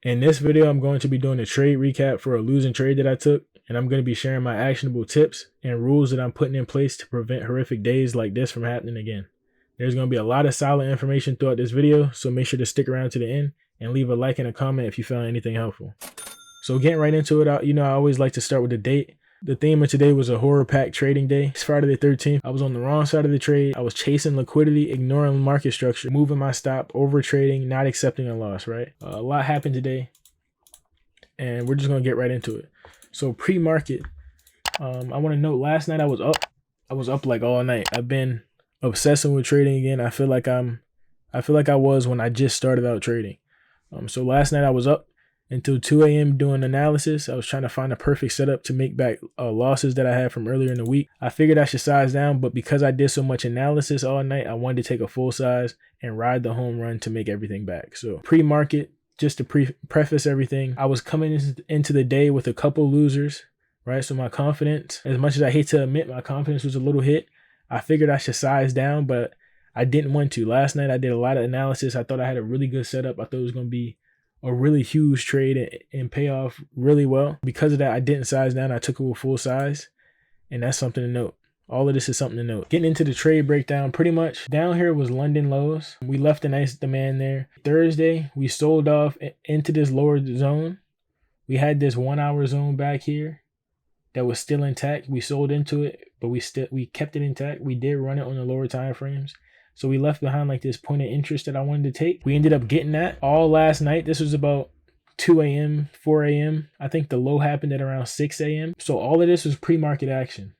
In this video, I'm going to be doing a trade recap for a losing trade that I took, and I'm going to be sharing my actionable tips and rules that I'm putting in place to prevent horrific days like this from happening again. There's going to be a lot of solid information throughout this video, so make sure to stick around to the end and leave a like and a comment if you found anything helpful. So getting right into it, I always like to start with the date. The theme of today was a horror-packed trading day. It's Friday the 13th. I was on the wrong side of the trade. I was chasing liquidity, ignoring market structure, moving my stop, over trading, not accepting a loss, right? A lot happened today, and we're just going to get right into it. So pre-market, I want to note last night I was up like all night. I've been obsessing with trading again. I feel like I was when I just started out trading. So last night I was up until 2 a.m. doing analysis. I was trying to find a perfect setup to make back losses that I had from earlier in the week. I figured I should size down, but because I did so much analysis all night, I wanted to take a full size and ride the home run to make everything back. So pre-market, just to preface everything, I was coming into the day with a couple losers, right? So my confidence, as much as I hate to admit, my confidence was a little hit. I figured I should size down, but I didn't want to. Last night I did a lot of analysis. I thought I had a really good setup. I thought it was going to be a really huge trade and pay off really well. Because of that, I didn't size down. I took it with full size, and that's something to note. All of this is something to note. Getting into the trade breakdown, pretty much down here was London lows. We left a nice demand there. Thursday, we sold off into this lower zone. We had this 1 hour zone back here that was still intact. We sold into it, but we kept it intact. We did run it on the lower time frames. So we left behind like this point of interest that I wanted to take. We ended up getting that all last night. This was about 2 a.m., 4 a.m. I think the low happened at around 6 a.m. So all of this was pre-market action,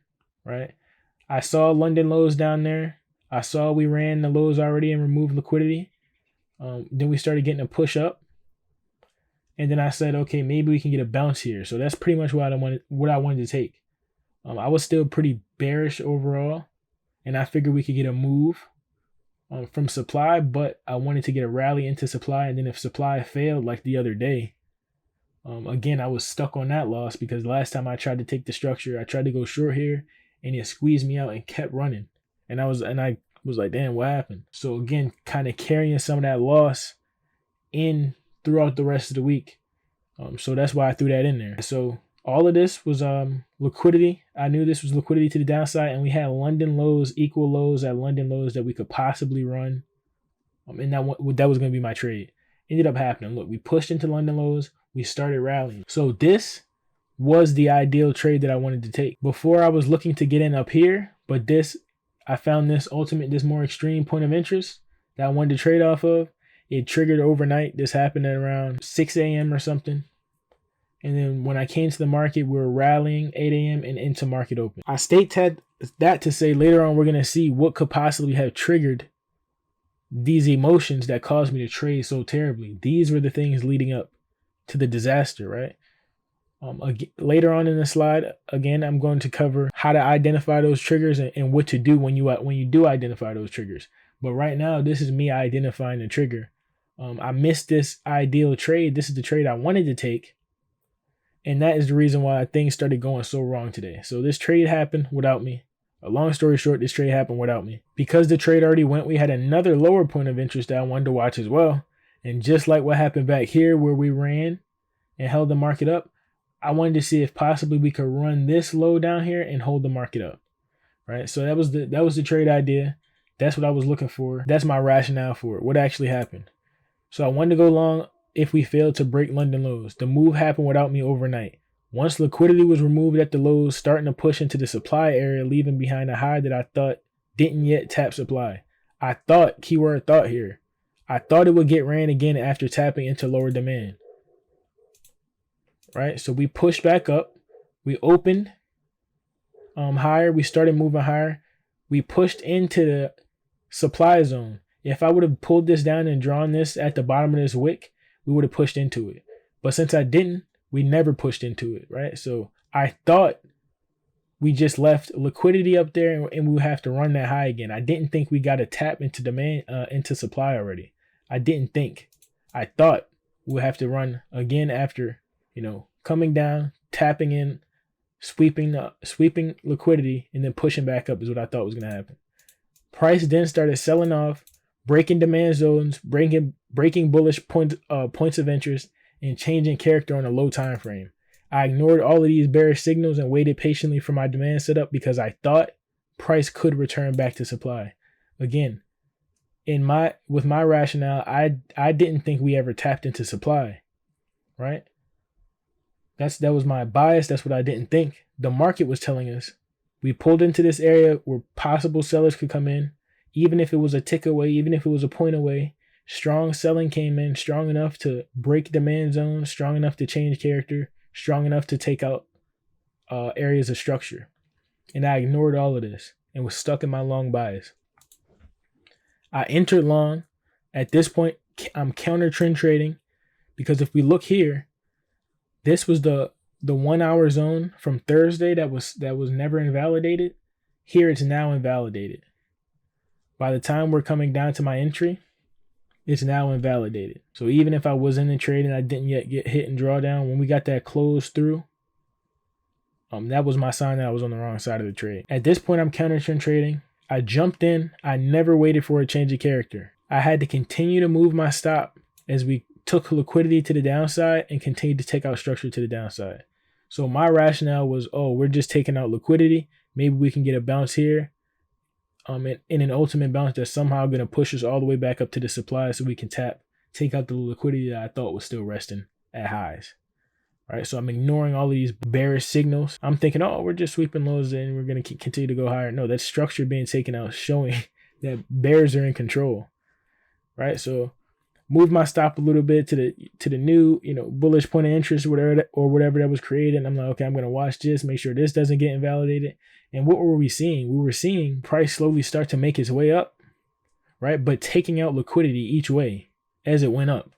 right? I saw London lows down there. I saw we ran the lows already and removed liquidity. Then we started getting a push up. And then I said, okay, maybe we can get a bounce here. So that's pretty much what I wanted to take. I was still pretty bearish overall, and I figured we could get a move from supply, but I wanted to get a rally into supply. And then if supply failed like the other day, again, I was stuck on that loss because last time I tried to take the structure, I tried to go short here and it squeezed me out and kept running. And I was like, damn, what happened? So again, kind of carrying some of that loss in throughout the rest of the week. So that's why I threw that in there. So all of this was liquidity. I knew this was liquidity to the downside, and we had London lows, equal lows at London lows that we could possibly run. And that was going to be my trade. Ended up happening. Look, we pushed into London lows. We started rallying. So this was the ideal trade that I wanted to take. Before I was looking to get in up here, but I found this more extreme point of interest that I wanted to trade off of. It triggered overnight. This happened at around 6 a.m. or something. And then when I came to the market, we were rallying 8 a.m. and into market open. I state that to say later on we're going to see what could possibly have triggered these emotions that caused me to trade so terribly. These were the things leading up to the disaster, right? Later on in the slide, again, I'm going to cover how to identify those triggers and what to do when you do identify those triggers. But right now, this is me identifying the trigger. I missed this ideal trade. This is the trade I wanted to take. And that is the reason why things started going so wrong today. So this trade happened without me. A long story short, this trade happened without me. Because the trade already went, we had another lower point of interest that I wanted to watch as well. And just like what happened back here where we ran and held the market up, I wanted to see if possibly we could run this low down here and hold the market up. Right? So that was the trade idea. That's what I was looking for. That's my rationale for it. What actually happened? So I wanted to go long if we failed to break London lows. The move happened without me overnight. Once liquidity was removed at the lows, starting to push into the supply area, leaving behind a high that I thought didn't yet tap supply. I thought, keyword thought here, I thought it would get ran again after tapping into lower demand. Right? So we pushed back up. We opened higher. We started moving higher. We pushed into the supply zone. If I would have pulled this down and drawn this at the bottom of this wick, we would have pushed into it. But since I didn't, we never pushed into it, right? So I thought we just left liquidity up there and we would have to run that high again. I didn't think we got a tap into demand, into supply already. I didn't think. I thought we would have to run again after, coming down, tapping in, sweeping liquidity, and then pushing back up is what I thought was going to happen. Price then started selling off, breaking demand zones, breaking bullish points of interest, and changing character on a low time frame. I ignored all of these bearish signals and waited patiently for my demand setup because I thought price could return back to supply. Again, with my rationale, I didn't think we ever tapped into supply, right? That was my bias. That's what I didn't think. The market was telling us we pulled into this area where possible sellers could come in, even if it was a tick away, even if it was a point away. Strong selling came in, strong enough to break demand zone, strong enough to change character, strong enough to take out areas of structure. And I ignored all of this and was stuck in my long bias. I entered long. At this point, I'm counter trend trading because if we look here, this was the 1 hour zone from Thursday that was never invalidated. Here it's now invalidated. By the time we're coming down to my entry, it's now invalidated. So even if I was in the trade and I didn't yet get hit and drawdown, when we got that close through, that was my sign that I was on the wrong side of the trade. At this point, I'm counter trend trading. I jumped in. I never waited for a change of character. I had to continue to move my stop as we took liquidity to the downside and continued to take out structure to the downside. So my rationale was, we're just taking out liquidity. Maybe we can get a bounce here. In an ultimate bounce that's somehow going to push us all the way back up to the supply so we can take out the liquidity that I thought was still resting at highs. All right, so I'm ignoring all of these bearish signals. I'm thinking, we're just sweeping lows and we're going to continue to go higher. No, that's structure being taken out, showing that bears are in control. Right, so move my stop a little bit to the new, bullish point of interest or whatever that was created. And I'm like, okay, I'm going to watch this, make sure this doesn't get invalidated. And what were we seeing? We were seeing price slowly start to make its way up, right? But taking out liquidity each way as it went up.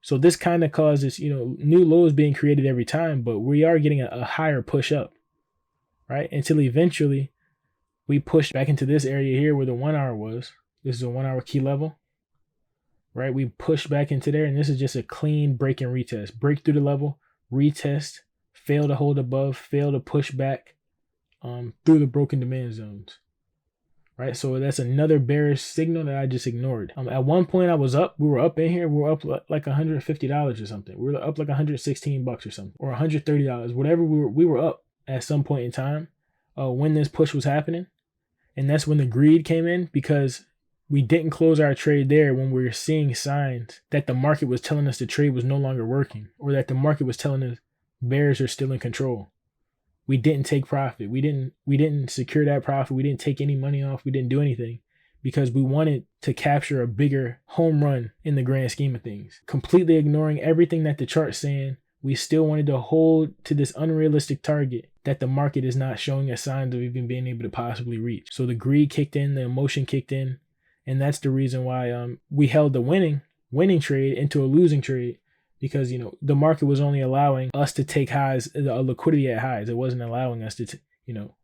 So this kind of causes, new lows being created every time, but we are getting a higher push up, right? Until eventually we push back into this area here where the 1 hour was. This is a 1 hour key level, right? We push back into there, and this is just a clean break and retest. Break through the level, retest, fail to hold above, fail to push back through the broken demand zones, right? So that's another bearish signal that I just ignored. At one point we were up in here, we were up like $150 or something. We were up like $116 or something, or $130, whatever we were up at some point in time when this push was happening. And that's when the greed came in, because we didn't close our trade there when we were seeing signs that the market was telling us the trade was no longer working, or that the market was telling us bears are still in control. We didn't take profit. We didn't secure that profit. We didn't take any money off. We didn't do anything because we wanted to capture a bigger home run in the grand scheme of things. Completely ignoring everything that the chart's saying, we still wanted to hold to this unrealistic target that the market is not showing us signs of even being able to possibly reach. So the greed kicked in, the emotion kicked in, and that's the reason why we held the winning trade into a losing trade. Because, the market was only allowing us to take highs, liquidity at highs. It wasn't allowing us to,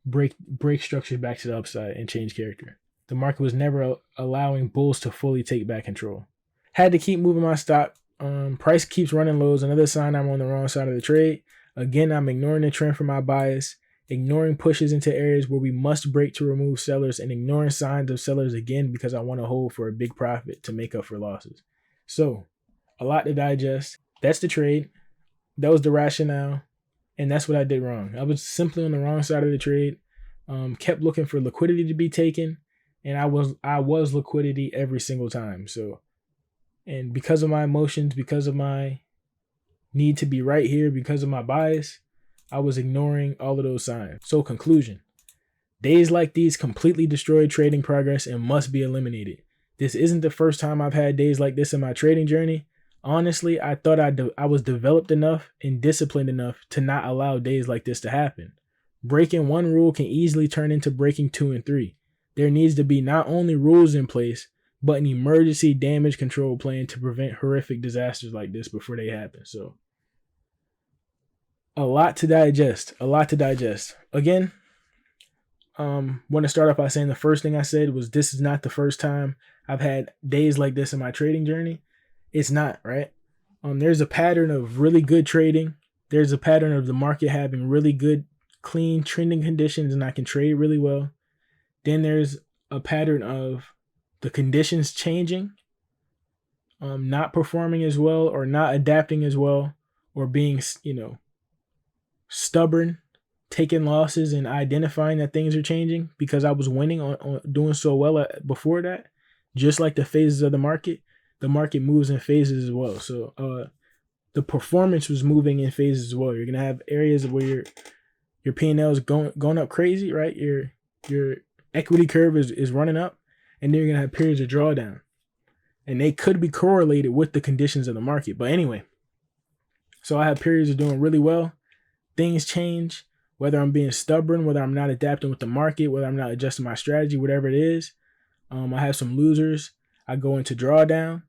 break structures back to the upside and change character. The market was never allowing bulls to fully take back control. Had to keep moving my stop. Price keeps running lows. Another sign I'm on the wrong side of the trade. Again, I'm ignoring the trend for my bias, ignoring pushes into areas where we must break to remove sellers, and ignoring signs of sellers again because I want to hold for a big profit to make up for losses. So, a lot to digest. That's the trade. That was the rationale. And that's what I did wrong. I was simply on the wrong side of the trade. Kept looking for liquidity to be taken. And I was liquidity every single time. So, and because of my emotions, because of my need to be right here, because of my bias, I was ignoring all of those signs. So conclusion, days like these completely destroy trading progress and must be eliminated. This isn't the first time I've had days like this in my trading journey. Honestly, I thought I was developed enough and disciplined enough to not allow days like this to happen. Breaking one rule can easily turn into breaking 2 and 3. There needs to be not only rules in place, but an emergency damage control plan to prevent horrific disasters like this before they happen. So, a lot to digest. Again, want to start off by saying the first thing I said was this is not the first time I've had days like this in my trading journey. It's not, right? There's a pattern of really good trading. There's a pattern of the market having really good, clean trending conditions, and I can trade really well. Then there's a pattern of the conditions changing not performing as well or not adapting as well or being, stubborn, taking losses and identifying that things are changing because I was winning on doing so well before that. Just like the phases of the market moves in phases as well. So the performance was moving in phases as well. You're gonna have areas where your P&L is going up crazy, right? Your equity curve is running up, and then you're gonna have periods of drawdown, and they could be correlated with the conditions of the market. But anyway, so I have periods of doing really well. Things change, whether I'm being stubborn, whether I'm not adapting with the market, whether I'm not adjusting my strategy, whatever it is. I have some losers. I go into drawdown,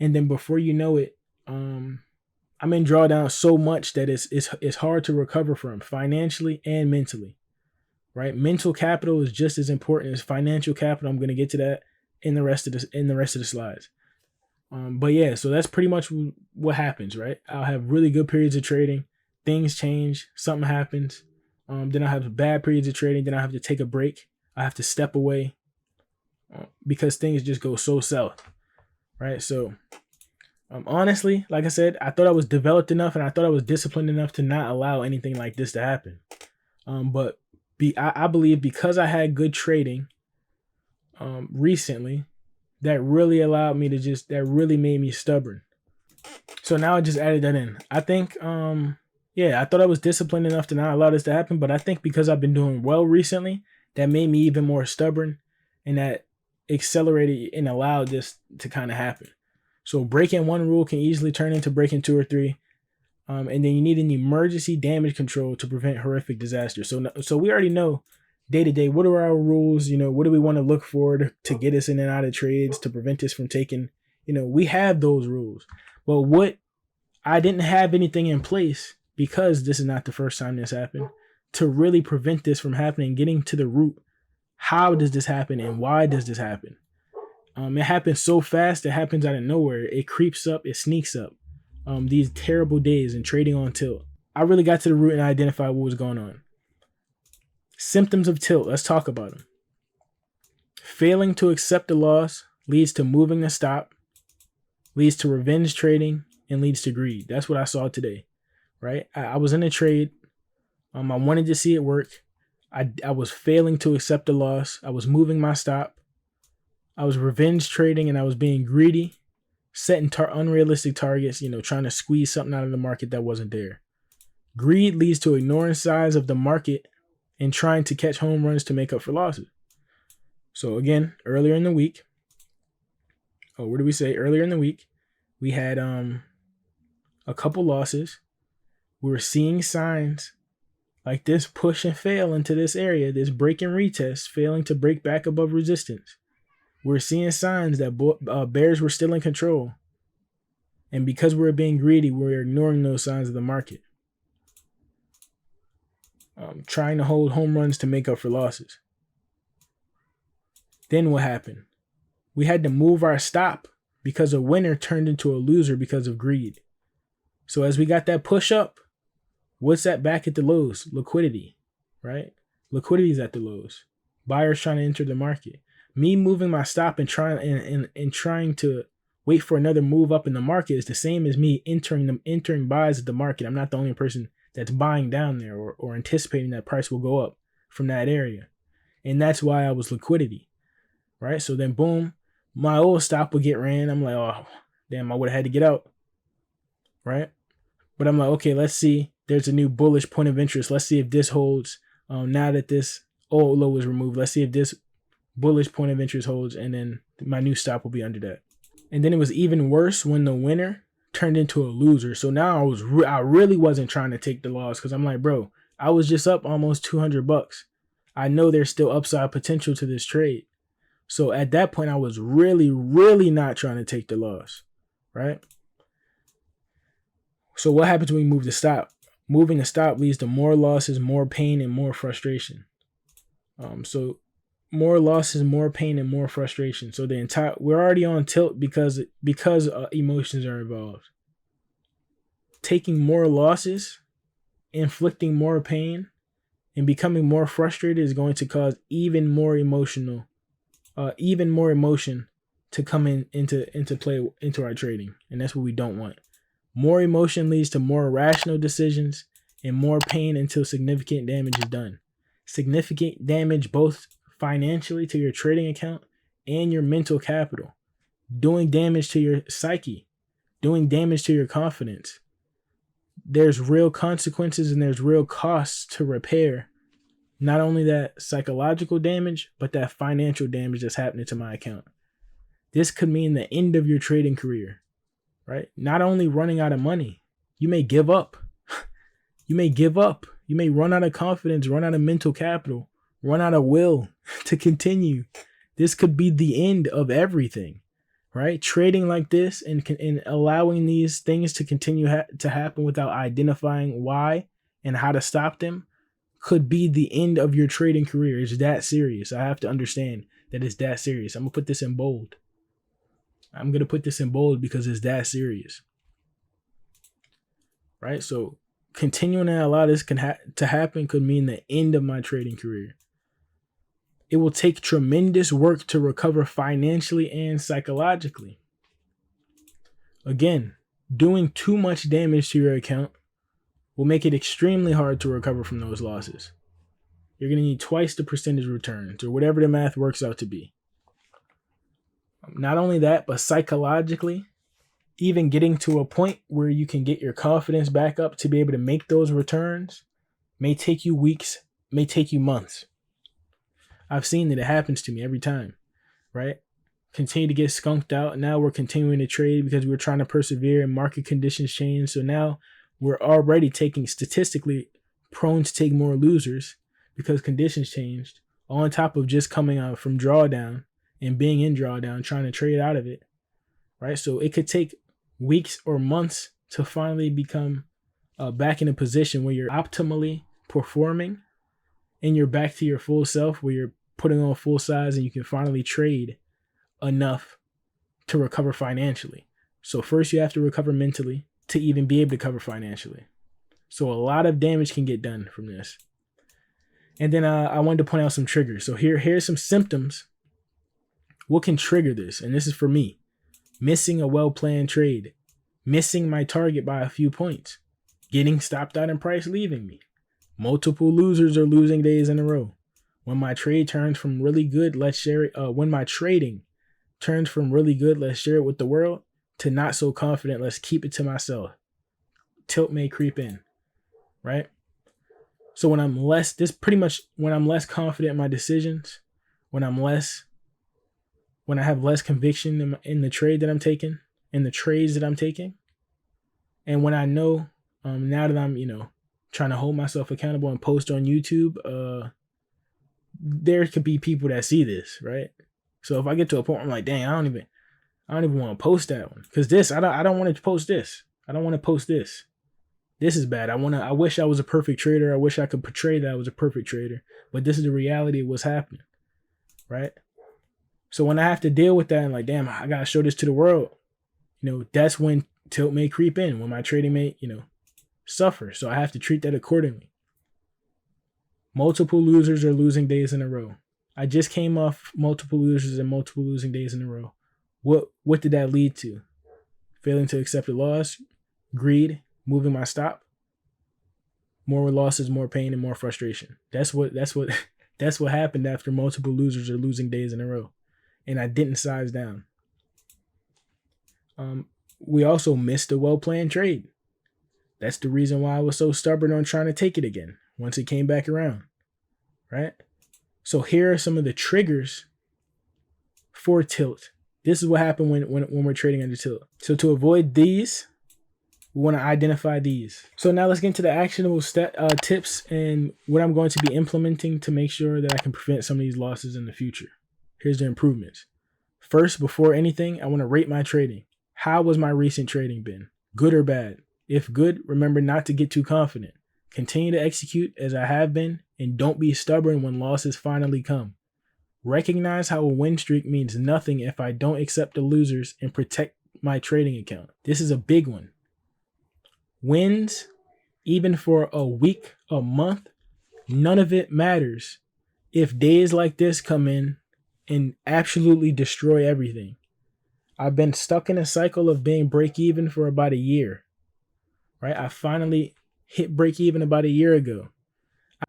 and then before you know it, I'm in drawdown so much that it's hard to recover from financially and mentally, right? Mental capital is just as important as financial capital. I'm going to get to that in the rest of the slides. But yeah, so that's pretty much what happens, right? I'll have really good periods of trading. Things change, something happens. Then I have bad periods of trading. Then I have to take a break. I have to step away because things just go so south, right? So honestly, like I said, I thought I was developed enough and I thought I was disciplined enough to not allow anything like this to happen. But I believe because I had good trading recently, that really allowed me to that really made me stubborn. So now I just added that in. I think, I thought I was disciplined enough to not allow this to happen, but I think because I've been doing well recently, that made me even more stubborn, and that accelerated and allowed this to kind of happen. So breaking one rule can easily turn into breaking two or three. And then you need an emergency damage control to prevent horrific disaster. So we already know day to day, what are our rules? What do we want to look for to get us in and out of trades, to prevent us from taking, we have those rules. But what I didn't have anything in place, because this is not the first time this happened, to really prevent this from happening, getting to the root. How does this happen and why does this happen? It happens so fast. It happens out of nowhere. It creeps up. It sneaks up. These terrible days and trading on tilt. I really got to the root and identified what was going on. Symptoms of tilt. Let's talk about them. Failing to accept the loss leads to moving the stop, leads to revenge trading, and leads to greed. That's what I saw today, right? I was in a trade. I wanted to see it work. I was failing to accept the loss. I was moving my stop. I was revenge trading, and I was being greedy, setting unrealistic targets, trying to squeeze something out of the market that wasn't there. Greed leads to ignoring signs of the market and trying to catch home runs to make up for losses. So again, earlier in the week, Earlier in the week, we had a couple losses. We were seeing signs like this push and fail into this area, this break and retest, failing to break back above resistance. We're seeing signs that bears were still in control. And because we're being greedy, we're ignoring those signs of the market. Trying to hold home runs to make up for losses. Then what happened? We had to move our stop because a winner turned into a loser because of greed. So as we got that push up, what's that back at the lows? Liquidity, right? Liquidity is at the lows. Buyers trying to enter the market. Me moving my stop and trying to wait for another move up in the market is the same as me entering buys at the market. I'm not the only person that's buying down there or anticipating that price will go up from that area. And that's why I was liquidity, right? So then boom, my old stop would get ran. I'm like, oh, damn, I would have had to get out, right? But I'm like, okay, let's see. There's a new bullish point of interest. Let's see if this holds. Now that this old low is removed, let's see if this bullish point of interest holds, and then my new stop will be under that. And then it was even worse when the winner turned into a loser. So now I really wasn't trying to take the loss, because I'm like, bro, I was just up almost $200. I know there's still upside potential to this trade. So at that point, I was really, really not trying to take the loss, right? So what happens when we move the stop? Moving the stop leads to more losses, more pain, and more frustration. So more losses, more pain, and more frustration. So we're already on tilt because emotions are involved. Taking more losses, inflicting more pain, and becoming more frustrated is going to cause even more emotion to come into play into our trading, and that's what we don't want. More emotion leads to more rational decisions and more pain until significant damage is done. Significant damage both financially to your trading account and your mental capital, doing damage to your psyche, doing damage to your confidence. There's real consequences and there's real costs to repair not only that psychological damage, but that financial damage that's happening to my account. This could mean the end of your trading career, right? Not only running out of money, you may give up. You may give up. You may run out of confidence, run out of mental capital, run out of will to continue. This could be the end of everything, right? Trading like this and allowing these things to continue to happen without identifying why and how to stop them could be the end of your trading career. It's that serious. I have to understand that it's that serious. I'm going to put this in bold. I'm going to put this in bold because it's that serious. Right? So continuing to allow this to happen could mean the end of my trading career. It will take tremendous work to recover financially and psychologically. Again, doing too much damage to your account will make it extremely hard to recover from those losses. You're going to need twice the percentage returns or whatever the math works out to be. Not only that, but psychologically, even getting to a point where you can get your confidence back up to be able to make those returns may take you weeks, may take you months. I've seen that it happens to me every time, right? Continue to get skunked out. Now we're continuing to trade because we're trying to persevere and market conditions change. So now we're already statistically prone to take more losers because conditions changed, on top of just coming out from drawdown and being in drawdown, trying to trade out of it, right? So it could take weeks or months to finally become back in a position where you're optimally performing and you're back to your full self, where you're putting on full size and you can finally trade enough to recover financially. So first you have to recover mentally to even be able to cover financially. So a lot of damage can get done from this. And then I wanted to point out some triggers. So here's some symptoms. What can trigger this? And this is for me. Missing a well-planned trade. Missing my target by a few points. Getting stopped out in price, leaving me. Multiple losers or losing days in a row. When my trade turns from really good, let's share it. When my trading turns from really good, let's share it with the world, to not so confident, let's keep it to myself. Tilt may creep in, right? So when I'm less confident in my decisions, when I have less conviction in the trade that I'm taking, in the trades that I'm taking, and when I know, now that I'm, trying to hold myself accountable and post on YouTube, there could be people that see this, right? So if I get to a point where I'm like, dang, I don't even want to post that one. Because I don't want to post this. I don't want to post this. This is bad. I wish I was a perfect trader. I wish I could portray that I was a perfect trader. But this is the reality of what's happening, right? So when I have to deal with that and like, damn, I got to show this to the world, that's when tilt may creep in, when my trading may, suffer. So I have to treat that accordingly. Multiple losers or losing days in a row. I just came off multiple losers and multiple losing days in a row. What did that lead to? Failing to accept a loss, greed, moving my stop, more losses, more pain, and more frustration. That's what happened after multiple losers or losing days in a row. And I didn't size down. We also missed a well-planned trade. That's the reason why I was so stubborn on trying to take it again once it came back around, right? So here are some of the triggers for tilt. This is what happened when we're trading under tilt. So to avoid these, we want to identify these. So now let's get into the actionable tips and what I'm going to be implementing to make sure that I can prevent some of these losses in the future. Here's the improvements. First, before anything, I want to rate my trading. How was my recent trading been? Good or bad? If good, remember not to get too confident. Continue to execute as I have been, and don't be stubborn when losses finally come. Recognize how a win streak means nothing if I don't accept the losers and protect my trading account. This is a big one. Wins, even for a week, a month, none of it matters if days like this come in and absolutely destroy everything. I've been stuck in a cycle of being break even for about a year, right? I finally hit break even about a year ago.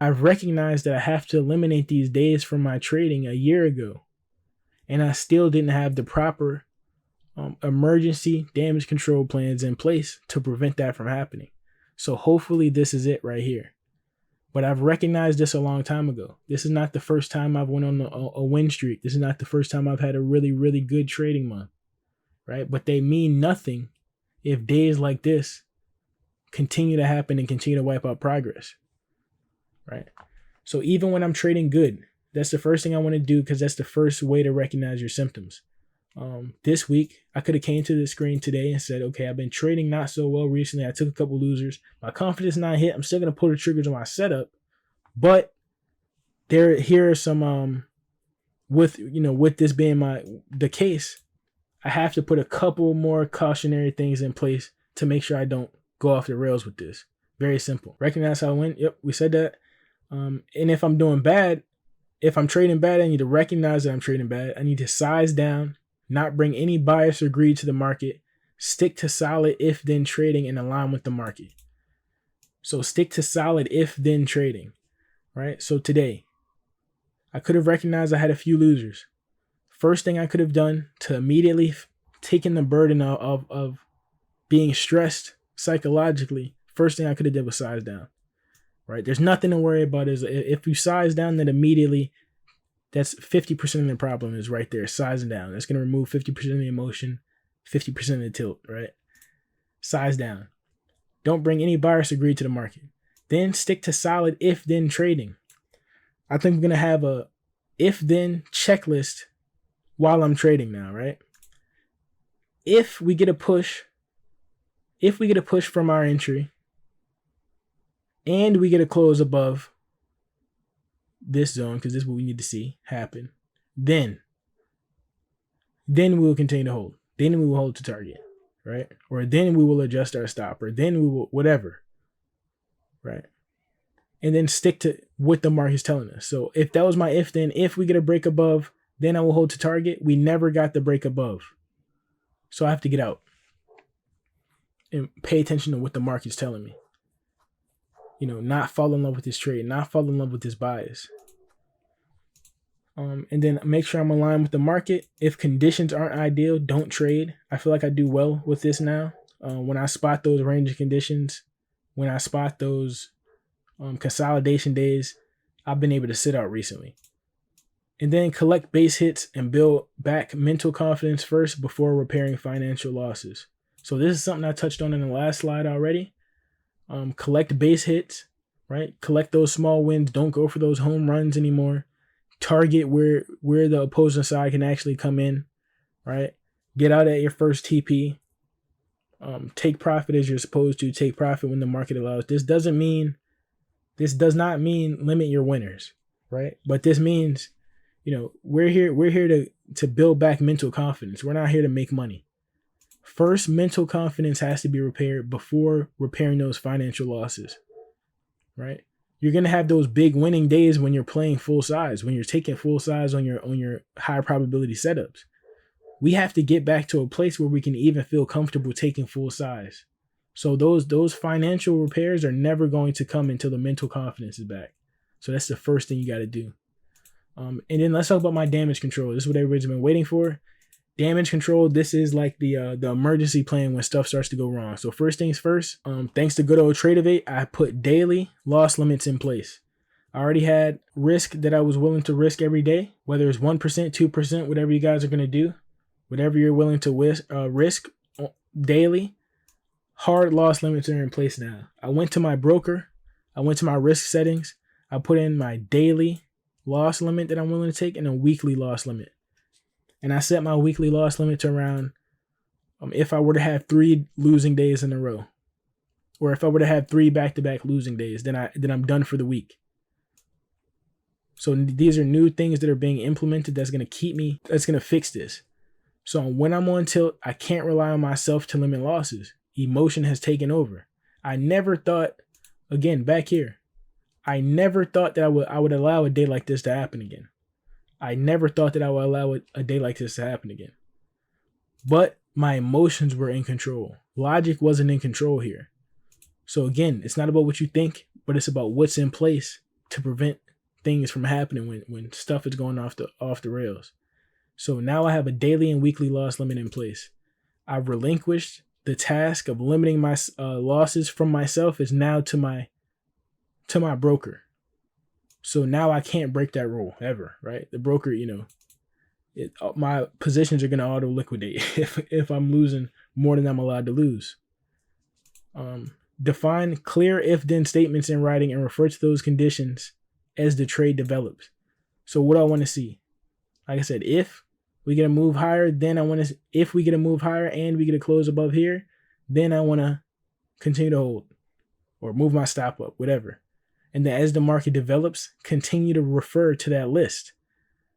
I've recognized that I have to eliminate these days from my trading a year ago, and I still didn't have the proper emergency damage control plans in place to prevent that from happening. So hopefully this is it right here. But I've recognized this a long time ago. This is not the first time I've went on a win streak. This is not the first time I've had a really, really good trading month, right? But they mean nothing if days like this continue to happen and continue to wipe out progress, right? So even when I'm trading good, that's the first thing I want to do, because that's the first way to recognize your symptoms. This week, I could have came to the screen today and said, okay, I've been trading not so well recently. I took a couple losers. My confidence not hit. I'm still going to pull the triggers on my setup. But here are some, with this being the case, I have to put a couple more cautionary things in place to make sure I don't go off the rails with this. Very simple. Recognize how I win. Yep, we said that. And if I'm doing bad, if I'm trading bad, I need to recognize that I'm trading bad. I need to size down, not bring any bias or greed to the market, stick to solid if-then trading and align with the market. So stick to solid if-then trading, right? So today, I could have recognized I had a few losers. First thing I could have done to immediately taken the burden of being stressed psychologically, first thing I could have did was size down, right? There's nothing to worry about. Is if you size down, then immediately that's 50% of the problem is right there, sizing down. That's going to remove 50% of the emotion, 50% of the tilt, right? Size down. Don't bring any bias or greed to the market. Then stick to solid if-then trading. I think I'm going to have a if-then checklist while I'm trading now, right? If we get a push from our entry and we get a close above this zone, because this is what we need to see happen, then we will continue to hold. Then we will hold to target, right? Or then we will adjust our stop, or then we will whatever, right? And then stick to what the market is telling us. So if that was my then if we get a break above, then I will hold to target. We never got the break above. So I have to get out and pay attention to what the market's telling me. Not fall in love with this trade, not fall in love with this bias. And then make sure I'm aligned with the market. If conditions aren't ideal, don't trade. I feel like I do well with this now. When I spot those range of conditions, when I spot those consolidation days, I've been able to sit out recently. And then collect base hits and build back mental confidence first before repairing financial losses. So this is something I touched on in the last slide already. Collect base hits, right? Collect those small wins. Don't go for those home runs anymore. Target where the opposing side can actually come in, right? Get out at your first TP. Take profit as you're supposed to. Take profit when the market allows. This does not mean limit your winners, right? But this means, we're here to build back mental confidence. We're not here to make money. First, mental confidence has to be repaired before repairing those financial losses, right? You're going to have those big winning days when you're playing full size, when you're taking full size on your high probability setups. We have to get back to a place where we can even feel comfortable taking full size. So those financial repairs are never going to come until the mental confidence is back. So that's the first thing you got to do. And then let's talk about my damage control. This is what everybody's been waiting for. Damage control, this is like the emergency plan when stuff starts to go wrong. So first things first, thanks to good old Tradeovate, I put daily loss limits in place. I already had risk that I was willing to risk every day, whether it's 1%, 2%, whatever you guys are going to do, whatever you're willing to risk daily. Hard loss limits are in place now. I went to my broker. I went to my risk settings. I put in my daily loss limit that I'm willing to take and a weekly loss limit. And I set my weekly loss limit to around, if I were to have 3 losing days in a row, or if I were to have 3 back-to-back losing days, then I'm done for the week. So these are new things that are being implemented that's going to fix this. So when I'm on tilt, I can't rely on myself to limit losses. Emotion has taken over. I never thought, again, back here, I never thought that I would allow a day like this to happen again. I never thought that I would allow a day like this to happen again. but my emotions were in control. Logic wasn't in control here. So again, it's not about what you think, but it's about what's in place to prevent things from happening when stuff is going off the rails. So now I have a daily and weekly loss limit in place. I've relinquished the task of limiting my losses from myself is now to my broker. So now I can't break that rule ever, right? The broker, my positions are going to auto liquidate if I'm losing more than I'm allowed to lose. Define clear if-then statements in writing and refer to those conditions as the trade develops. So what do I want to see? Like I said, if we get a move higher, then if we get a move higher and we get a close above here, then I want to continue to hold or move my stop up, whatever. And then as the market develops, continue to refer to that list.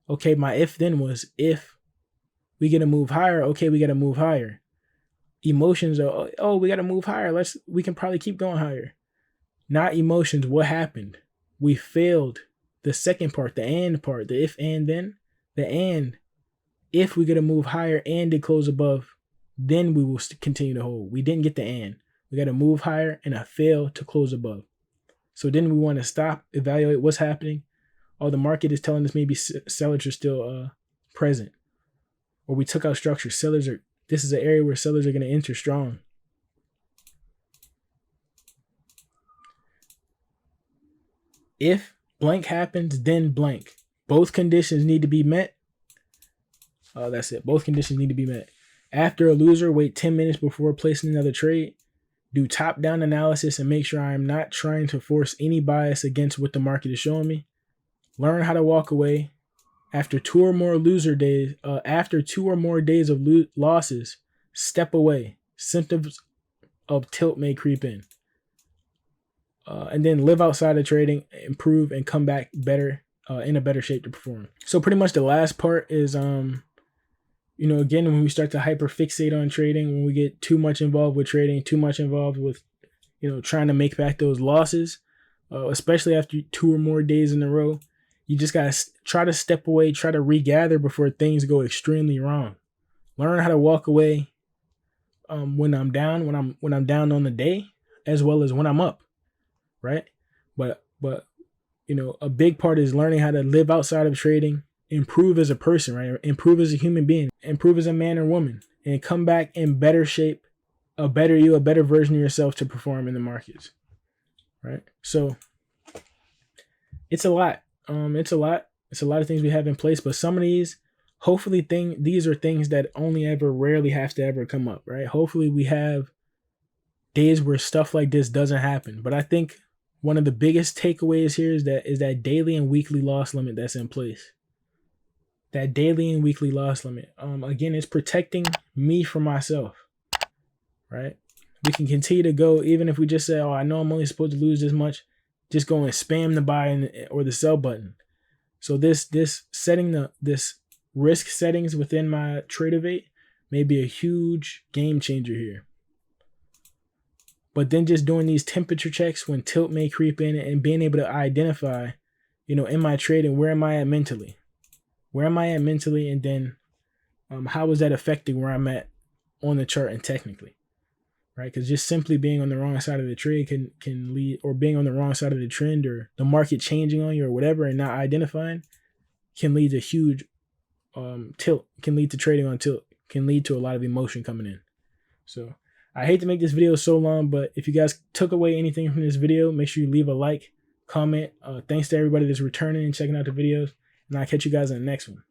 Okay, my if then was if we get a move higher, okay, we got to move higher. Emotions are, oh, we got to move higher. We can probably keep going higher. Not emotions. What happened? We failed the second part, the and part, the if and then, the and. If we get a move higher and they close above, then we will continue to hold. We didn't get the and. We got to move higher and I failed to close above. So then we want to stop, evaluate what's happening. Oh, the market is telling us maybe sellers are still present. Or we took out structure. This is an area where sellers are going to enter strong. If blank happens, then blank. Both conditions need to be met. That's it. Both conditions need to be met. After a loser, wait 10 minutes before placing another trade. Do top-down analysis and make sure I am not trying to force any bias against what the market is showing me. Learn how to walk away. After two or more days of losses, step away. Symptoms of tilt may creep in. And then live outside of trading, improve, and come back better, in a better shape to perform. So pretty much the last part is, again, when we start to hyperfixate on trading, when we get too much involved with trading, too much involved with, trying to make back those losses, especially after 2 or more days in a row, you just got to try to step away, try to regather before things go extremely wrong. Learn how to walk away when I'm down, when I'm down on the day, as well as when I'm up, right? But a big part is learning how to live outside of trading, improve as a person, right? Improve as a human being, improve as a man or woman, and come back in better shape, a better version of yourself to perform in the markets, right? So it's a lot. It's a lot of things we have in place, but some of these, hopefully these are things that only ever rarely have to ever come up, right? Hopefully we have days where stuff like this doesn't happen. But I think one of the biggest takeaways here is that daily and weekly loss limit that's in place. That daily and weekly loss limit. Again, it's protecting me from myself, right? We can continue to go, even if we just say, oh, I know I'm only supposed to lose this much, just go and spam the buy or the sell button. So this risk settings within my Tradeovate may be a huge game changer here. But then just doing these temperature checks when tilt may creep in and being able to identify, in my trading, where am I at mentally? Where am I at mentally? And then how is that affecting where I'm at on the chart and technically, right? Because just simply being on the wrong side of the trade can lead, or being on the wrong side of the trend or the market changing on you or whatever and not identifying can lead to huge tilt, can lead to trading on tilt, can lead to a lot of emotion coming in. So I hate to make this video so long, but if you guys took away anything from this video, make sure you leave a like, comment. Thanks to everybody that's returning and checking out the videos. And I'll catch you guys in the next one.